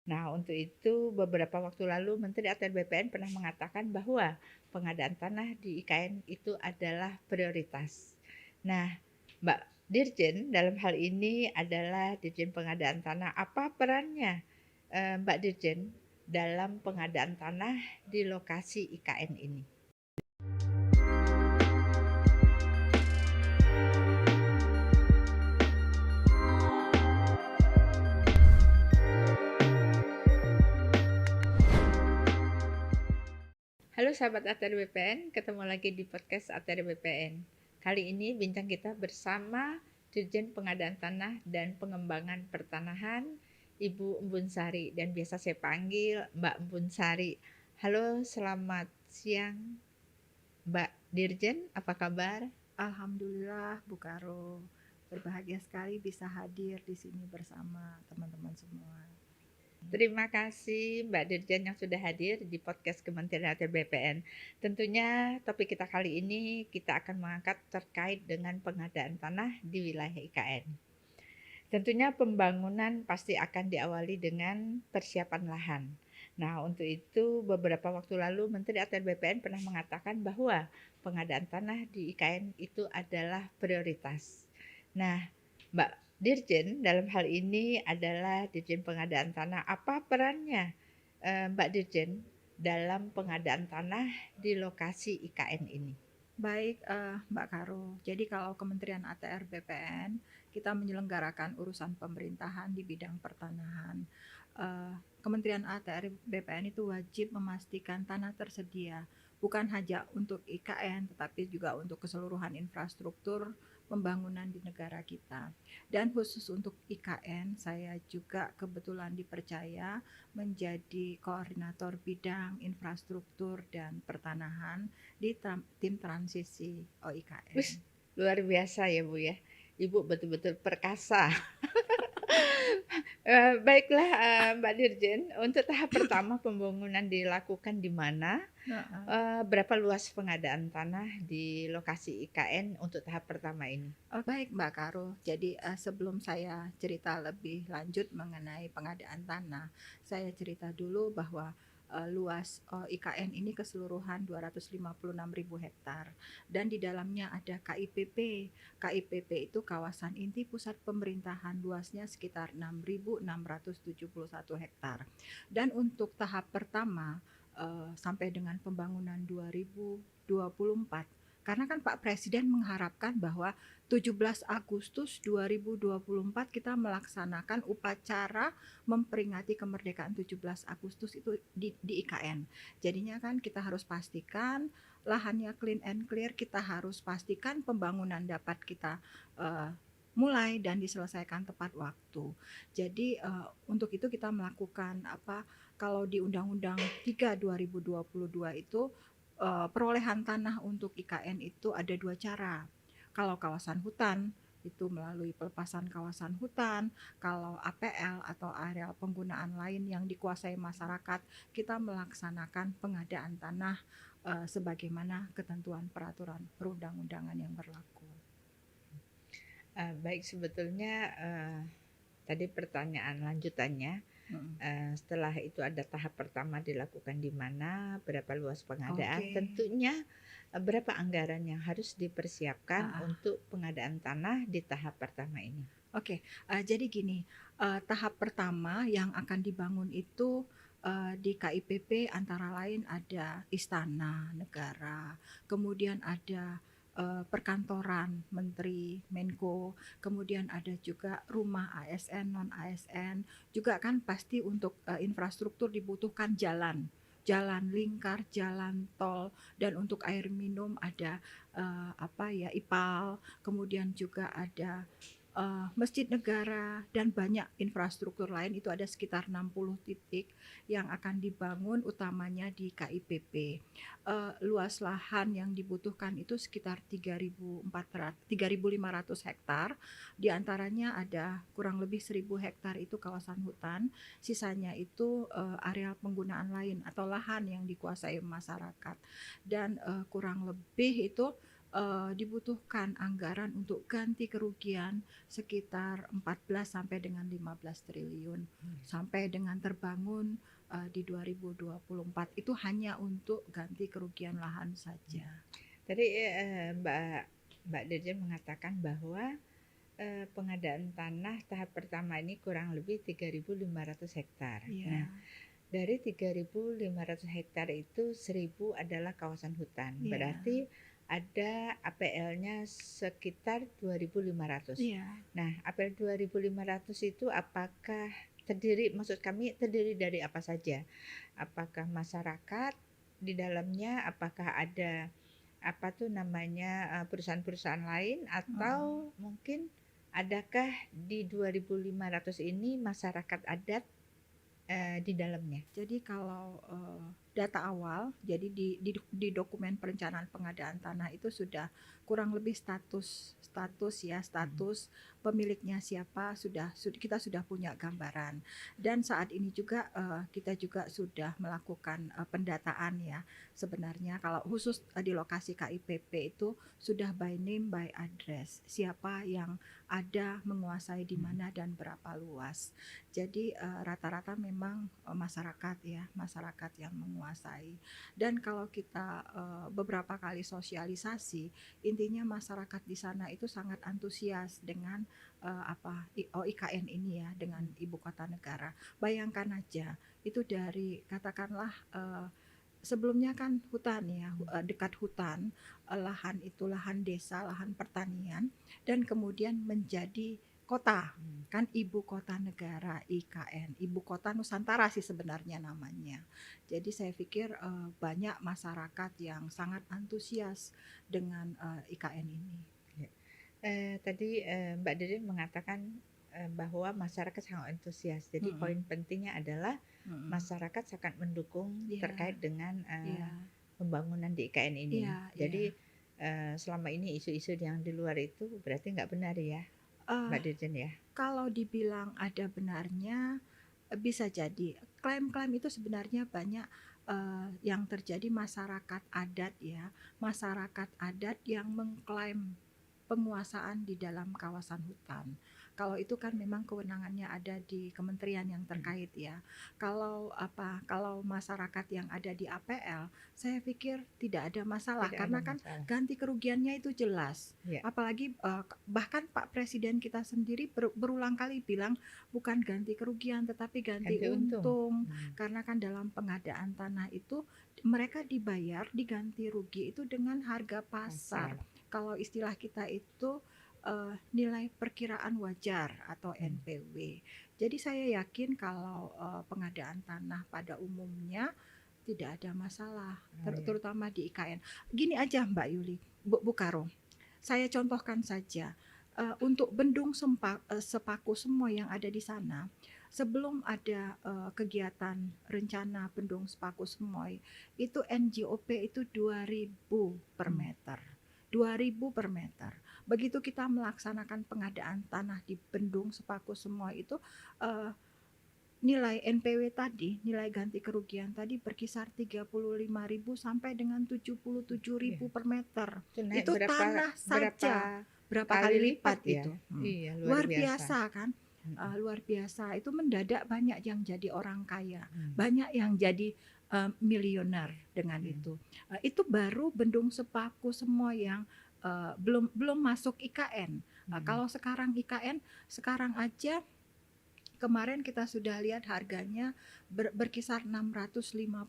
Nah, untuk itu beberapa waktu lalu Menteri ATR BPN pernah mengatakan bahwa pengadaan tanah di IKN itu adalah prioritas. Nah, Mbak Dirjen dalam hal ini adalah Dirjen Pengadaan Tanah. Apa perannya Mbak Dirjen dalam pengadaan tanah di lokasi IKN ini? Halo sahabat ATR BPN, ketemu lagi di podcast ATR BPN. Kali ini bincang kita bersama Dirjen Pengadaan Tanah dan Pengembangan Pertanahan, Ibu Embun Sari, dan biasa saya panggil Mbak Embun Sari. Halo, selamat siang Mbak Dirjen, apa kabar? Alhamdulillah Bu Karo, berbahagia sekali bisa hadir di sini bersama teman-teman semua. Terima kasih Mbak Dirjen yang sudah hadir di podcast Kementerian ATR BPN. Tentunya topik kita kali ini kita akan mengangkat terkait dengan pengadaan tanah di wilayah IKN. Tentunya pembangunan pasti akan diawali dengan persiapan lahan. Nah, untuk itu beberapa waktu lalu Menteri ATR BPN pernah mengatakan bahwa pengadaan tanah di IKN itu adalah prioritas. Nah, Mbak Dirjen dalam hal ini adalah Dirjen Pengadaan Tanah. Apa perannya Mbak Dirjen dalam pengadaan tanah di lokasi IKN ini? Baik Mbak Karo, jadi kalau Kementerian ATR BPN kita menyelenggarakan urusan pemerintahan di bidang pertanahan. Kementerian ATR BPN itu wajib memastikan tanah tersedia bukan hanya untuk IKN tetapi juga untuk keseluruhan infrastruktur pembangunan di negara kita. Dan khusus untuk IKN saya juga kebetulan dipercaya menjadi koordinator bidang infrastruktur dan pertanahan di tim transisi OIKN. Wih, luar biasa ya Bu ya. Ibu betul-betul perkasa. Baiklah Mbak Dirjen, untuk tahap pertama pembangunan dilakukan di mana? Berapa luas pengadaan tanah di lokasi IKN untuk tahap pertama ini? Oh, baik Mbak Karo, jadi sebelum saya cerita lebih lanjut mengenai pengadaan tanah, saya cerita dulu bahwa luas IKN ini keseluruhan 256.000 hektar dan di dalamnya ada KIPP. KIPP itu kawasan inti pusat pemerintahan, luasnya sekitar 6.671 hektar. Dan untuk tahap pertama sampai dengan pembangunan 2024, karena kan Pak Presiden mengharapkan bahwa 17 Agustus 2024 kita melaksanakan upacara memperingati kemerdekaan 17 Agustus itu di IKN. Jadinya kan kita harus pastikan lahannya clean and clear, kita harus pastikan pembangunan dapat kita mulai dan diselesaikan tepat waktu. Jadi untuk itu kita melakukan kalau di Undang-Undang 3 2022 itu perolehan tanah untuk IKN itu ada dua cara. Kalau kawasan hutan itu melalui pelepasan kawasan hutan, kalau APL atau areal penggunaan lain yang dikuasai masyarakat, kita melaksanakan pengadaan tanah sebagaimana ketentuan peraturan perundang-undangan yang berlaku. Baik, sebetulnya tadi pertanyaan lanjutannya, setelah itu ada tahap pertama dilakukan di mana, berapa luas pengadaan, tentunya berapa anggaran yang harus dipersiapkan untuk pengadaan tanah di tahap pertama ini? Jadi gini, tahap pertama yang akan dibangun itu di KIPP antara lain ada istana negara, kemudian ada perkantoran Menteri Menko, kemudian ada juga rumah ASN, non ASN, juga kan pasti untuk infrastruktur dibutuhkan jalan lingkar, jalan tol, dan untuk air minum ada IPAL, kemudian juga ada masjid negara dan banyak infrastruktur lain, itu ada sekitar 60 titik yang akan dibangun utamanya di KIPP. Luas lahan yang dibutuhkan itu sekitar 3.500 hektar, diantaranya ada kurang lebih 1.000 hektar itu kawasan hutan, sisanya itu area penggunaan lain atau lahan yang dikuasai masyarakat, dan kurang lebih itu dibutuhkan anggaran untuk ganti kerugian sekitar 14 sampai dengan 15 triliun sampai dengan terbangun di 2024 itu hanya untuk ganti kerugian lahan saja. Tadi Mbak Dirjen mengatakan bahwa pengadaan tanah tahap pertama ini kurang lebih 3.500 hektar. Iya. Nah, dari 3.500 hektar itu 1.000 adalah kawasan hutan. Iya. Berarti ada APL-nya sekitar 2.500. Iya. Nah, APL 2.500 itu apakah maksud kami terdiri dari apa saja? Apakah masyarakat di dalamnya, apakah ada apa tuh namanya perusahaan-perusahaan lain, atau mungkin adakah di 2.500 ini masyarakat adat di dalamnya? Jadi kalau data awal, jadi di dokumen perencanaan pengadaan tanah itu sudah kurang lebih status pemiliknya siapa kita sudah punya gambaran. Dan saat ini juga kita juga sudah melakukan pendataan ya. Sebenarnya kalau khusus di lokasi KIPP itu sudah by name by address, siapa yang ada menguasai di mana dan berapa luas. Jadi rata-rata memang masyarakat yang menguasai. Dan kalau kita beberapa kali sosialisasi, intinya masyarakat di sana itu sangat antusias dengan IKN ini ya, dengan ibu kota negara. Bayangkan aja, itu dari katakanlah sebelumnya kan hutan ya, dekat hutan, lahan itu lahan desa, lahan pertanian, dan kemudian menjadi kota, kan ibu kota negara IKN, ibu kota Nusantara sih sebenarnya namanya. Jadi saya pikir banyak masyarakat yang sangat antusias dengan IKN ini. Tadi Mbak Dede mengatakan bahwa masyarakat sangat antusias. Jadi poin pentingnya adalah masyarakat sangat mendukung terkait dengan pembangunan di IKN ini. Jadi selama ini isu-isu yang di luar itu berarti nggak benar ya, Mbak Dirjen ya? Kalau dibilang ada benarnya, bisa jadi. Klaim-klaim itu sebenarnya banyak yang terjadi masyarakat adat ya, masyarakat adat yang mengklaim penguasaan di dalam kawasan hutan. Kalau itu kan memang kewenangannya ada di kementerian yang terkait ya. Kalau masyarakat yang ada di APL, saya pikir tidak ada masalah karena kan ganti kerugiannya itu jelas. Apalagi bahkan Pak Presiden kita sendiri berulang kali bilang bukan ganti kerugian tetapi ganti untung. Karena kan dalam pengadaan tanah itu mereka diganti rugi itu dengan harga pasar. Kalau istilah kita itu nilai perkiraan wajar atau NPW. Jadi saya yakin kalau pengadaan tanah pada umumnya tidak ada masalah, terutama di IKN. Gini aja Mbak Yuli, Bu Karo, saya contohkan saja untuk Bendung Sepaku semua yang ada di sana. Sebelum ada kegiatan rencana Bendung Sepaku Semoy, itu NJOP itu 2.000 per meter. 2.000 per meter. Begitu kita melaksanakan pengadaan tanah di Bendung Sepaku Semoy itu nilai NPW tadi, nilai ganti kerugian tadi berkisar 35.000 sampai dengan 77.000 per meter. Itu tanah saja berapa kali lipat itu. Iya, luar biasa kan? Luar biasa. Itu mendadak banyak yang jadi orang kaya, banyak yang jadi miliuner dengan itu. Itu baru Bendung Sepaku semua yang belum masuk IKN. Kalau sekarang IKN, sekarang aja kemarin kita sudah lihat harganya berkisar 650.000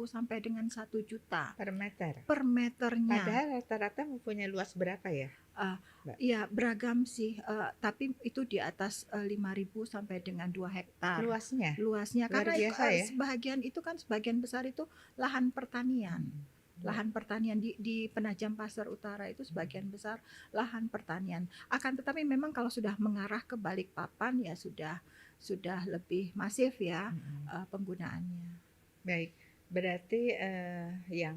sampai dengan 1 juta per meter. Per meternya. Padahal rata-rata mempunyai luas berapa ya? Ya beragam sih, tapi itu di atas 5.000 sampai dengan 2 hektar. Luasnya karena ya? Sebagian besar itu lahan pertanian. Lahan pertanian di Penajam Pasir Utara itu sebagian besar lahan pertanian. Akan tetapi memang kalau sudah mengarah ke Balikpapan ya sudah lebih masif ya penggunaannya. Baik, berarti yang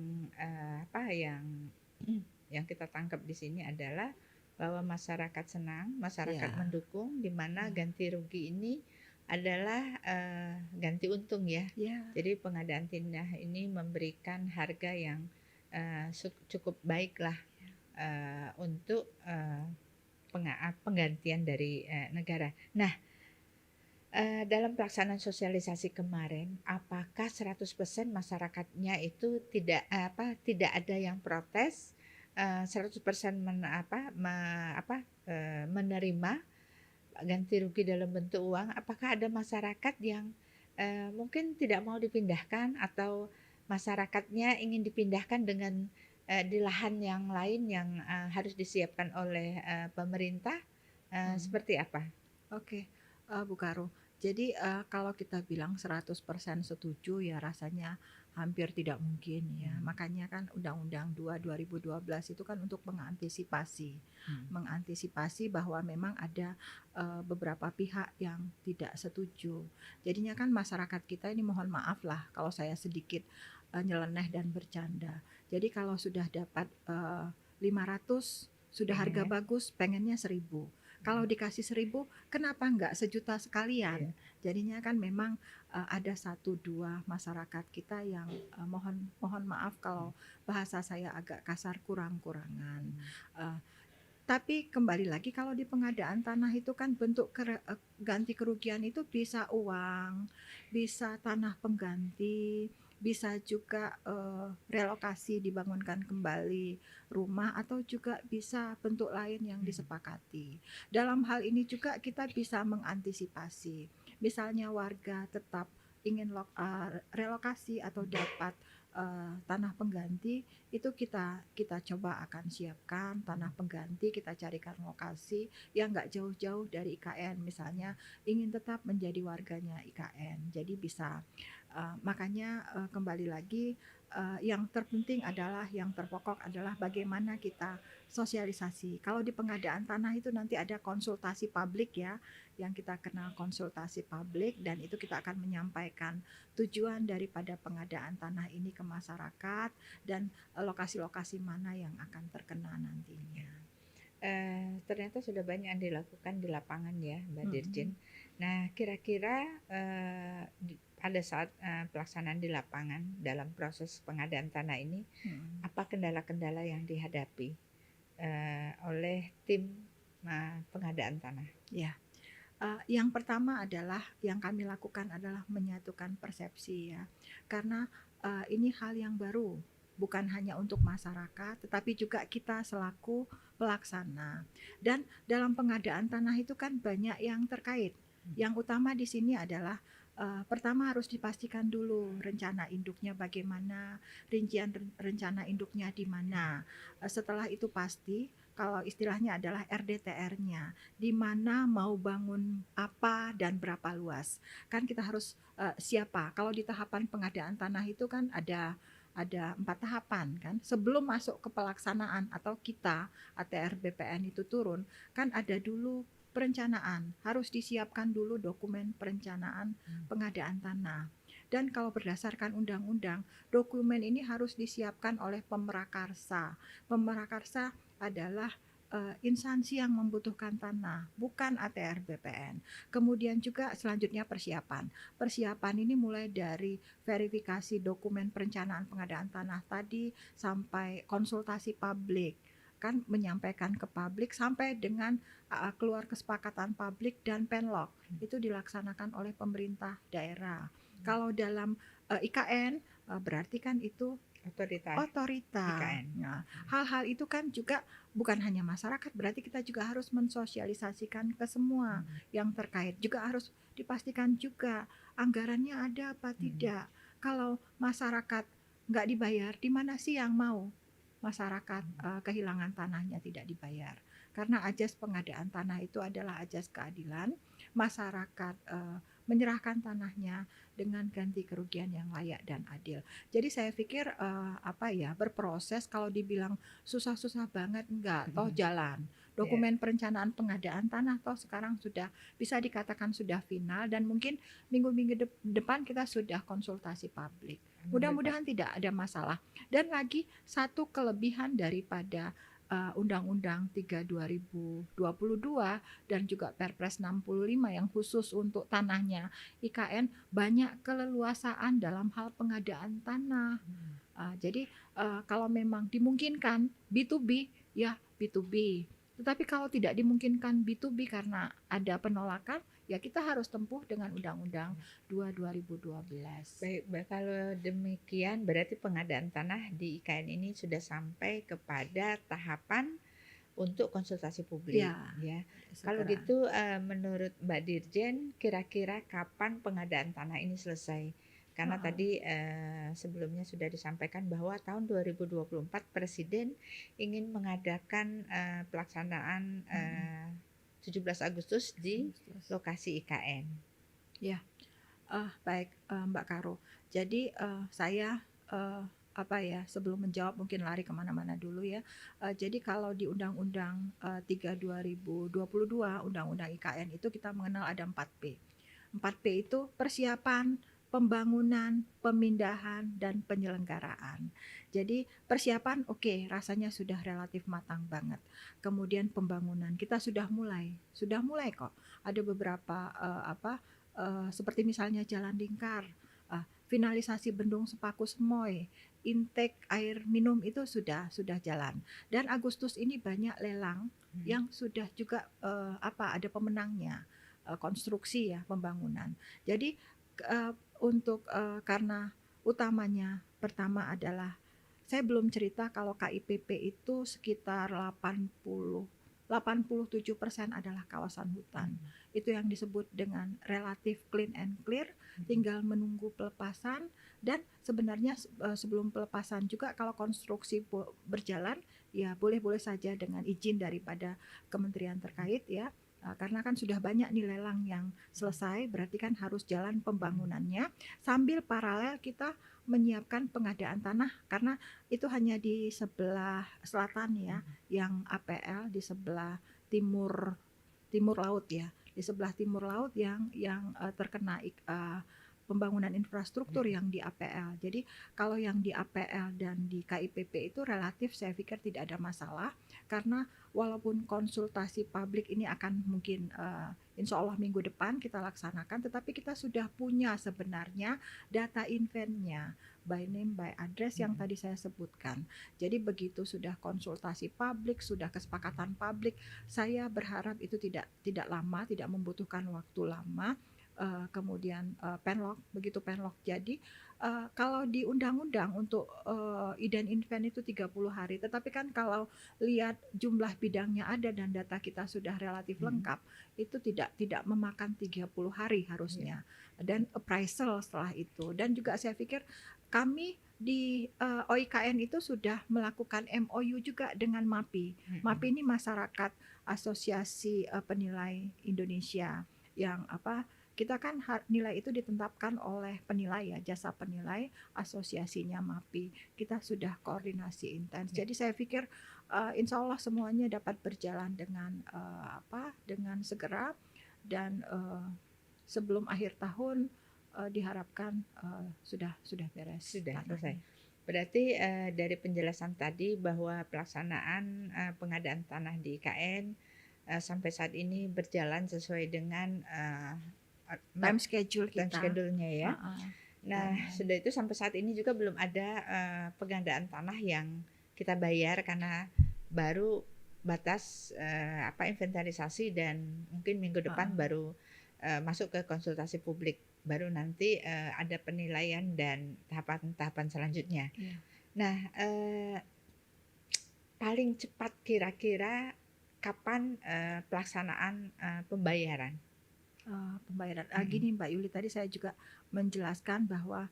kita tangkap di sini adalah bahwa masyarakat senang, masyarakat mendukung, di mana ganti rugi ini adalah ganti untung ya. Jadi pengadaan tanah ini memberikan harga yang cukup baik lah untuk, penggantian dari, negara. Nah, dalam pelaksanaan sosialisasi kemarin, apakah 100% masyarakatnya itu tidak ada yang protes, 100% menerima ganti rugi dalam bentuk uang? Apakah ada masyarakat yang, mungkin tidak mau dipindahkan atau masyarakatnya ingin dipindahkan dengan, di lahan yang lain yang, harus disiapkan oleh, pemerintah, Mhm. seperti apa? Oke, Bu Karo. Jadi, kalau kita bilang 100% setuju ya rasanya hampir tidak mungkin ya. Makanya kan Undang-Undang 2 2012 itu kan untuk mengantisipasi. Hmm. Mengantisipasi bahwa memang ada, beberapa pihak yang tidak setuju. Jadinya kan masyarakat kita ini mohon maaf lah kalau saya sedikit, nyeleneh dan bercanda. Jadi kalau sudah dapat, 500 sudah harga Pengennya? bagus pengennya 1.000. Kalau dikasih 1.000 kenapa enggak sejuta Iya. sekalian? Jadinya kan memang, ada satu 2 masyarakat kita yang, mohon mohon maaf kalau bahasa saya agak kasar kurang-kurangan. Eee, tapi kembali lagi kalau di pengadaan tanah itu kan bentuk ganti kerugian itu bisa uang, bisa tanah pengganti, bisa juga, relokasi dibangunkan kembali rumah atau juga bisa bentuk lain yang Hmm. disepakati. Dalam hal ini juga kita bisa mengantisipasi. Misalnya warga tetap ingin relokasi atau dapat, tanah pengganti, itu kita kita coba akan siapkan tanah pengganti, kita carikan lokasi yang nggak jauh-jauh dari IKN. Misalnya ingin tetap menjadi warganya IKN, jadi bisa. Makanya, kembali lagi, yang terpenting adalah, yang terpokok adalah bagaimana kita sosialisasi. Kalau di pengadaan tanah itu nanti ada konsultasi publik ya, yang kita kenal konsultasi publik, dan itu kita akan menyampaikan tujuan daripada pengadaan tanah ini ke masyarakat dan lokasi-lokasi mana yang akan terkena nantinya. Ternyata sudah banyak yang dilakukan di lapangan ya, Mbak Dirjen. Mhm, Nah, kira-kira, pada saat, pelaksanaan di lapangan dalam proses pengadaan tanah ini, mhm. apa kendala-kendala yang dihadapi, oleh tim, pengadaan tanah? Ya, yang pertama adalah yang kami lakukan adalah menyatukan persepsi ya. Karena, ini hal yang baru, bukan hanya untuk masyarakat, tetapi juga kita selaku pelaksana. Dan dalam pengadaan tanah itu kan banyak yang terkait. Yang utama di sini adalah, pertama harus dipastikan dulu rencana induknya bagaimana, rincian rencana induknya di mana. Setelah itu pasti, kalau istilahnya adalah RDTR-nya, di mana mau bangun apa dan berapa luas. Kan kita harus, siapa, kalau di tahapan pengadaan tanah itu kan ada 4 tahapan kan. Sebelum masuk ke pelaksanaan atau kita ATR BPN itu turun, kan ada dulu perencanaan, harus disiapkan dulu dokumen perencanaan pengadaan tanah. Dan kalau berdasarkan undang-undang, dokumen ini harus disiapkan oleh Pemrakarsa. Pemrakarsa adalah, instansi yang membutuhkan tanah, bukan ATR BPN. Kemudian juga selanjutnya persiapan. Persiapan ini mulai dari verifikasi dokumen perencanaan pengadaan tanah tadi, sampai konsultasi publik, kan menyampaikan ke publik sampai dengan, keluar kesepakatan publik dan penlok, itu dilaksanakan oleh pemerintah daerah. Kalau dalam, IKN, berarti kan itu Otorita otorita. IKN. Nah, hal-hal itu kan juga bukan hanya masyarakat, berarti kita juga harus mensosialisasikan ke semua yang terkait. Juga harus dipastikan juga anggarannya ada apa tidak. Kalau masyarakat nggak dibayar, di mana sih yang mau masyarakat kehilangan tanahnya tidak dibayar? Karena ajas pengadaan tanah itu adalah ajas keadilan, masyarakat menyerahkan tanahnya dengan ganti kerugian yang layak dan adil. Jadi saya pikir, berproses kalau dibilang susah-susah banget, enggak, toh jalan. Iya, Dokumen perencanaan pengadaan tanah toh sekarang sudah bisa dikatakan sudah final, dan mungkin minggu-minggu depan kita sudah konsultasi publik. bebas. Mudah-mudahan tidak ada masalah. Dan lagi satu kelebihan daripada, Undang-Undang 3 2022 dan juga Perpres 65 yang khusus untuk tanahnya IKN, banyak keleluasaan dalam hal pengadaan tanah. Jadi, kalau memang dimungkinkan B2B, ya B2B. Tetapi kalau tidak dimungkinkan B2B karena ada penolakan, ya kita harus tempuh dengan Undang-Undang 2 2012. Baik, kalau demikian berarti pengadaan tanah di IKN ini sudah sampai kepada tahapan untuk konsultasi publik, Ya, ya. Kalau segera. gitu, menurut Mbak Dirjen, kira-kira kapan pengadaan tanah ini selesai? Karena Heeh. tadi, sebelumnya sudah disampaikan bahwa tahun 2024 Presiden ingin mengadakan, pelaksanaan, 17 Agustus di lokasi IKN. Ya, baik, Mbak Karo. Jadi, saya, sebelum menjawab mungkin lari kemana-mana dulu ya. Jadi kalau di Undang-Undang 3 2022, Undang-Undang IKN itu kita mengenal ada 4P. 4P itu persiapan, pembangunan, pemindahan, dan penyelenggaraan. Jadi persiapan oke, rasanya sudah relatif matang banget. Kemudian pembangunan kita sudah mulai kok. Ada beberapa seperti misalnya Jalan Lingkar, finalisasi Bendung Sepaku Semoy, intake air minum itu sudah jalan. Dan Agustus ini banyak lelang yang sudah juga ada pemenangnya, konstruksi ya, pembangunan. Jadi karena utamanya pertama adalah saya belum cerita kalau KIPP itu sekitar 87% adalah kawasan hutan. Itu yang disebut dengan relatif clean and clear, tinggal menunggu pelepasan. Dan sebenarnya sebelum pelepasan juga kalau konstruksi berjalan ya boleh-boleh saja dengan izin daripada kementerian terkait ya. Karena kan sudah banyak nih lelang yang selesai, berarti kan harus jalan pembangunannya sambil paralel kita menyiapkan pengadaan tanah, karena itu hanya di sebelah selatan ya, yang APL di sebelah timur laut ya, di sebelah timur laut yang terkena pembangunan infrastruktur yang di APL. Jadi kalau yang di APL dan di KIPP itu relatif saya pikir tidak ada masalah, karena walaupun konsultasi publik ini akan mungkin insya Allah minggu depan kita laksanakan, tetapi kita sudah punya sebenarnya data inventnya by name by address yang tadi saya sebutkan. Jadi begitu sudah konsultasi publik, sudah kesepakatan publik, saya berharap itu tidak lama, tidak membutuhkan waktu lama. Kemudian penlok, begitu penlok jadi kalau di undang-undang untuk ident invent itu 30 hari, tetapi kan kalau lihat jumlah bidangnya ada dan data kita sudah relatif lengkap, itu tidak memakan 30 hari harusnya. Dan appraisal setelah itu. Dan juga saya pikir kami di OIKN itu sudah melakukan MOU juga dengan MAPI. MAPI ini masyarakat asosiasi penilai Indonesia yang kita kan nilai itu ditetapkan oleh penilai ya, jasa penilai asosiasinya MAPI. Kita sudah koordinasi intens. Jadi saya pikir insya Allah semuanya dapat berjalan dengan segera, dan sebelum akhir tahun diharapkan sudah beres. Sudah selesai. Berarti dari penjelasan tadi bahwa pelaksanaan pengadaan tanah di IKN sampai saat ini berjalan sesuai dengan time schedule kita. Time schedule-nya ya. Nah, sudah itu sampai saat ini juga belum ada pengadaan tanah yang kita bayar karena baru batas inventarisasi, dan mungkin minggu depan baru masuk ke konsultasi publik, baru nanti ada penilaian dan tahapan-tahapan selanjutnya. Nah, paling cepat kira-kira kapan pelaksanaan pembayaran? Gini Mbak Yuli, tadi saya juga menjelaskan bahwa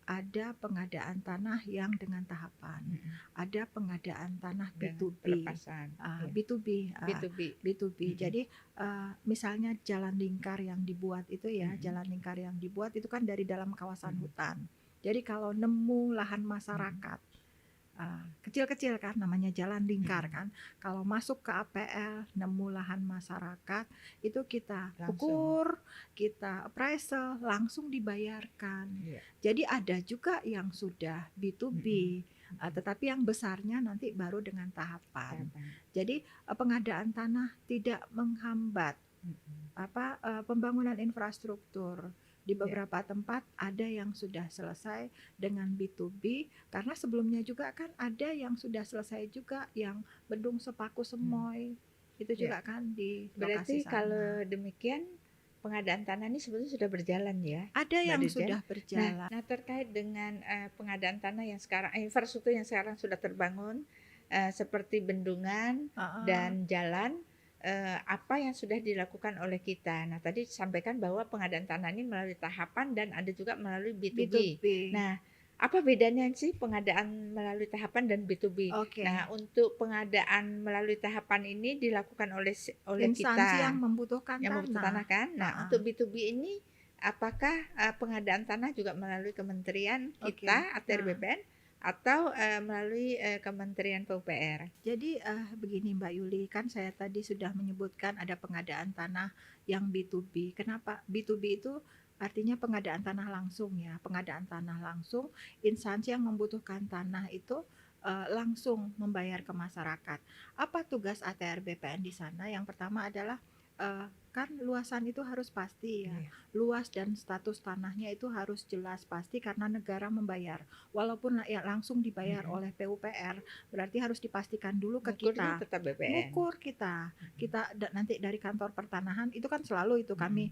ada pengadaan tanah yang dengan tahapan, ada pengadaan tanah B2B, B2B. Jadi misalnya jalan lingkar yang dibuat itu ya, jalan lingkar yang dibuat itu kan dari dalam kawasan hutan. Jadi kalau nemu lahan masyarakat kecil-kecil kan, namanya jalan lingkar kan, kalau masuk ke APL nemu lahan masyarakat itu kita ukur, kita appraisal, langsung dibayarkan. Jadi ada juga yang sudah B2B, tetapi yang besarnya nanti baru dengan tahapan. Jadi pengadaan tanah tidak menghambat pembangunan infrastruktur Di Ya. beberapa tempat ada yang sudah selesai dengan B2B, karena sebelumnya juga kan ada yang sudah selesai juga yang Bendung Sepaku Hmm. Semoy, itu Ya. juga kan di lokasi Berarti kalau sana. demikian pengadaan tanah ini sebetulnya sudah berjalan ya, Ada Mbak yang Dirjen? sudah berjalan. Nah terkait dengan pengadaan tanah yang sekarang, infrastruktur yang sekarang sudah terbangun, seperti bendungan Heeh, dan jalan, apa yang sudah dilakukan oleh kita? Nah tadi disampaikan bahwa pengadaan tanah ini melalui tahapan dan ada juga melalui B2B. B2B. Nah, apa bedanya sih pengadaan melalui tahapan dan B2B? Nah, Oke. untuk pengadaan melalui tahapan ini dilakukan oleh Instansi yang kita membutuhkan yang membutuhkan tanah. tanah kan. Nah, Heeh. untuk B2B ini apakah pengadaan tanah juga melalui kementerian Oke. kita ATR Nah, BPN atau melalui Kementerian PUPR? jadi begini Mbak Yuli, kan saya tadi sudah menyebutkan ada pengadaan tanah yang B2B. Kenapa? B2B itu artinya pengadaan tanah langsung ya. Pengadaan tanah langsung, instansi yang membutuhkan tanah itu langsung membayar ke masyarakat. Apa tugas ATR BPN di sana? Yang pertama adalah kan luasan itu harus pasti ya. Iya. Luas dan status tanahnya itu harus jelas pasti karena negara membayar. Walaupun ya langsung dibayar Mm-mm. oleh PUPR, berarti harus dipastikan dulu ke Ngukurnya kita. tetap BPN. Ngukur kita. Kita nanti dari kantor pertanahan itu kan selalu itu Mm-mm. kami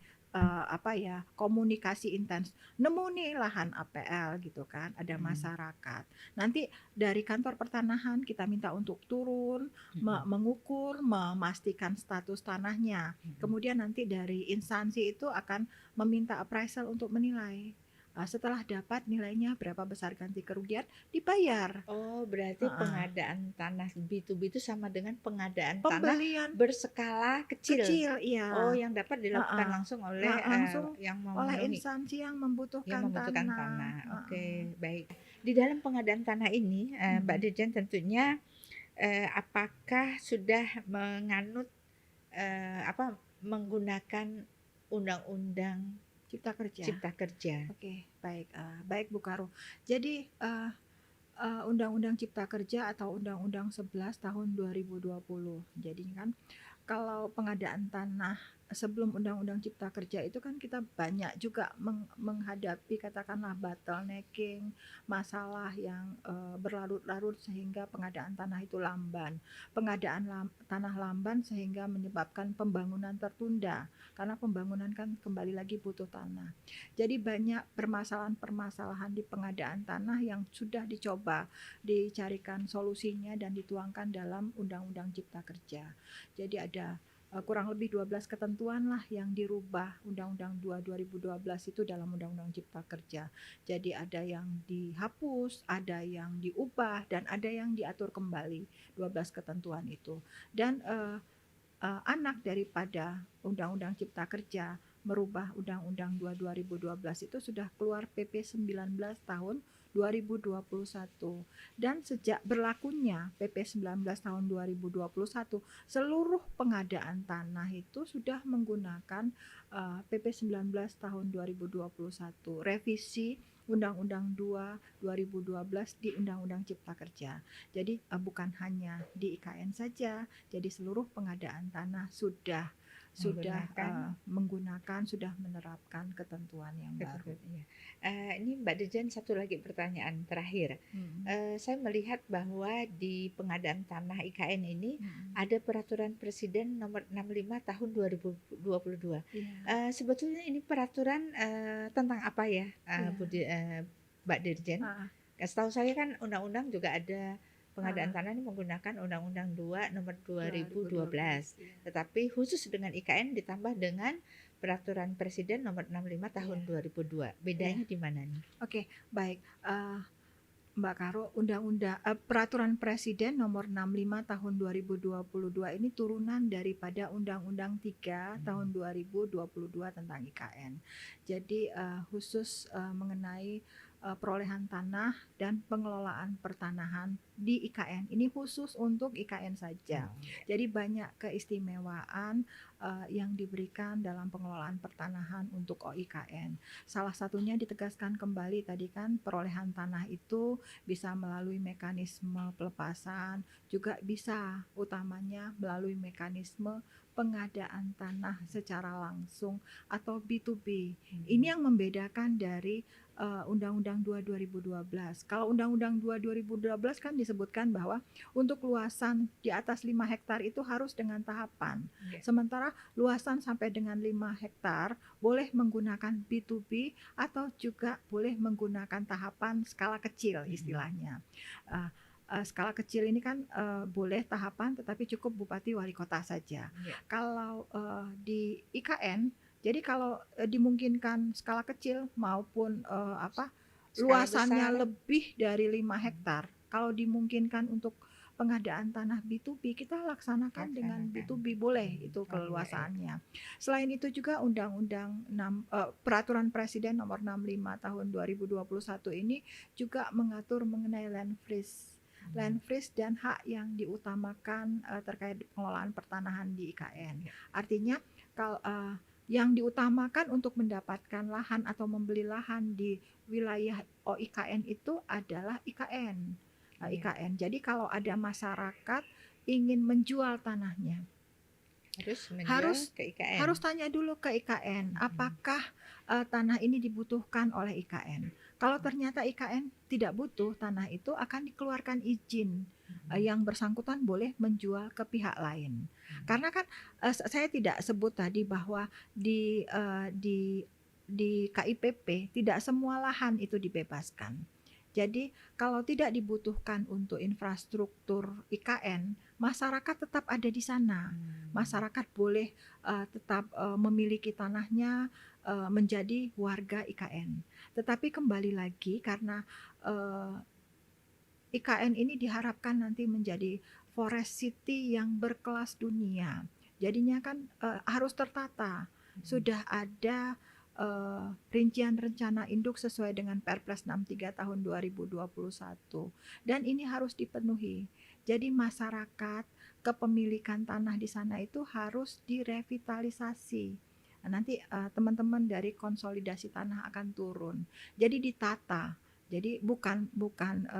komunikasi intens. Nemu nih lahan APL gitu kan, ada Mm-mm. masyarakat. Nanti dari kantor pertanahan kita minta untuk turun, Mm-mm. mengukur, memastikan status tanahnya. Mm-mm. Kemudian nanti dari instansi itu akan meminta appraisal untuk menilai. Setelah dapat nilainya berapa besar ganti kerugian, dibayar. Oh, berarti Heeh. pengadaan tanah B2B itu sama dengan pengadaan tanah Pembelian berskala kecil. kecil, Oh, iya. yang dapat dilakukan Heeh. langsung oleh Langsung yang oleh memenuhi instansi yang yang membutuhkan membutuhkan tanah. tanah. Heeh. Oke, baik. Di dalam pengadaan tanah ini, Mbak Mm. Dirjen tentunya apakah sudah menganut menggunakan undang-undang Cipta Kerja. Cipta Kerja? Oke, baik, baik Bu Karo. Jadi Undang-Undang Cipta Kerja atau Undang-Undang 11 tahun 2020. Jadi kan kalau pengadaan tanah sebelum Undang-Undang Cipta Kerja itu kan kita banyak juga menghadapi katakanlah bottlenecking, masalah yang berlarut-larut sehingga pengadaan tanah itu lamban. Pengadaan tanah lamban sehingga menyebabkan pembangunan tertunda karena pembangunan kan kembali lagi butuh tanah. Jadi banyak permasalahan-permasalahan di pengadaan tanah yang sudah dicoba dicarikan solusinya dan dituangkan dalam Undang-Undang Cipta Kerja. Jadi ada kurang lebih 12 ketentuan lah yang dirubah Undang-Undang 2 2012 itu dalam Undang-Undang Cipta Kerja. Jadi ada yang dihapus, ada yang diubah dan ada yang diatur kembali 12 ketentuan itu. Dan anak daripada Undang-Undang Cipta Kerja merubah Undang-Undang 2 2012 itu sudah keluar PP 19 tahun 2021 dan sejak berlakunya PP 19 tahun 2021 seluruh pengadaan tanah itu sudah menggunakan PP 19 tahun 2021 revisi Undang-Undang 2 2012 di Undang-Undang Cipta Kerja. Jadi bukan hanya di IKN saja, jadi seluruh pengadaan tanah sudah Menggunakan menggunakan, sudah menerapkan ketentuan yang baru. ketentuan, iya. Ini Mbak Dirjen satu lagi pertanyaan terakhir. Hmm. Saya melihat bahwa di pengadaan tanah IKN ini Hmm. ada peraturan Presiden nomor 65 tahun 2022. Yeah. Sebetulnya ini peraturan tentang apa ya, Yeah. Mbak Dirjen? Ah, Setahu saya kan undang-undang juga ada pengadaan ah, tanah ini menggunakan Undang-Undang 2 nomor 2012. 2012. Yeah. Tetapi khusus dengan IKN ditambah dengan Peraturan Presiden nomor 65 tahun Yeah. 2002. Yeah. Bedanya di mana nih? Oke, baik. Mbak Karo, Peraturan Presiden nomor 65 tahun 2022 ini turunan daripada Undang-Undang 3 tahun 2022 tentang IKN. Jadi khusus mengenai perolehan tanah dan pengelolaan pertanahan di IKN. Ini khusus untuk IKN saja. Jadi banyak keistimewaan yang diberikan dalam pengelolaan pertanahan untuk OIKN. Salah satunya ditegaskan kembali tadi kan perolehan tanah itu bisa melalui mekanisme pelepasan, juga bisa utamanya melalui mekanisme pengadaan tanah secara langsung atau B2B. Ini yang membedakan dari Undang-Undang 2 2012. Kalau Undang-Undang 2 2012 kan disebutkan bahwa untuk luasan di atas 5 hektar itu harus dengan tahapan. Sementara luasan sampai dengan 5 hektar boleh menggunakan B2B atau juga boleh menggunakan tahapan skala kecil istilahnya. Skala kecil ini kan boleh tahapan tetapi cukup bupati wali kota saja. Kalau di IKN, jadi kalau dimungkinkan skala kecil maupun luasannya lebih dari 5 hektar, kalau dimungkinkan untuk pengadaan tanah B2B, kita laksanakan dengan B2B, boleh itu keluasannya. Selain itu juga Peraturan Presiden nomor 65 tahun 2021 ini juga mengatur mengenai land freeze dan hak yang diutamakan terkait pengelolaan pertanahan di IKN. Artinya kalau yang diutamakan untuk mendapatkan lahan atau membeli lahan di wilayah OIKN itu adalah IKN. Jadi kalau ada masyarakat ingin menjual tanahnya, harus tanya dulu ke IKN, apakah tanah ini dibutuhkan oleh IKN. Kalau ternyata IKN tidak butuh tanah itu, akan dikeluarkan izin yang bersangkutan boleh menjual ke pihak lain. Karena kan saya tidak sebut tadi bahwa di KIPP tidak semua lahan itu dibebaskan. Jadi kalau tidak dibutuhkan untuk infrastruktur IKN, masyarakat tetap ada di sana. Masyarakat boleh tetap memiliki tanahnya, menjadi warga IKN. Tetapi kembali lagi karena IKN ini diharapkan nanti menjadi forest city yang berkelas dunia. Jadinya kan harus tertata. Sudah ada rincian rencana induk sesuai dengan Perpres 63 tahun 2021 dan ini harus dipenuhi. Jadi masyarakat kepemilikan tanah di sana itu harus direvitalisasi. Nanti teman-teman dari konsolidasi tanah akan turun. Jadi ditata. Jadi bukan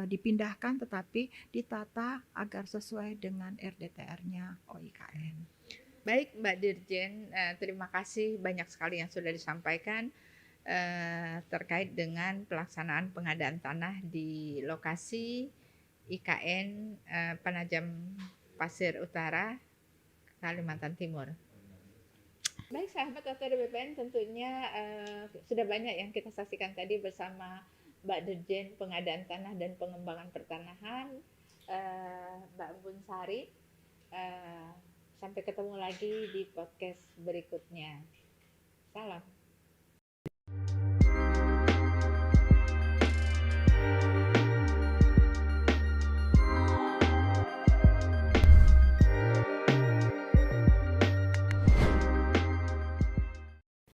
dipindahkan tetapi ditata agar sesuai dengan RDTR-nya OIKN. Baik Mbak Dirjen, terima kasih banyak sekali yang sudah disampaikan terkait dengan pelaksanaan pengadaan tanah di lokasi IKN Penajam Pasir Utara, Kalimantan Timur. Baik sahabat OTD BPN, tentunya sudah banyak yang kita saksikan tadi bersama Mbak Dirjen Pengadaan Tanah dan Pengembangan Pertanahan, Mbak Embun Sari. Sampai ketemu lagi di podcast berikutnya. Salam.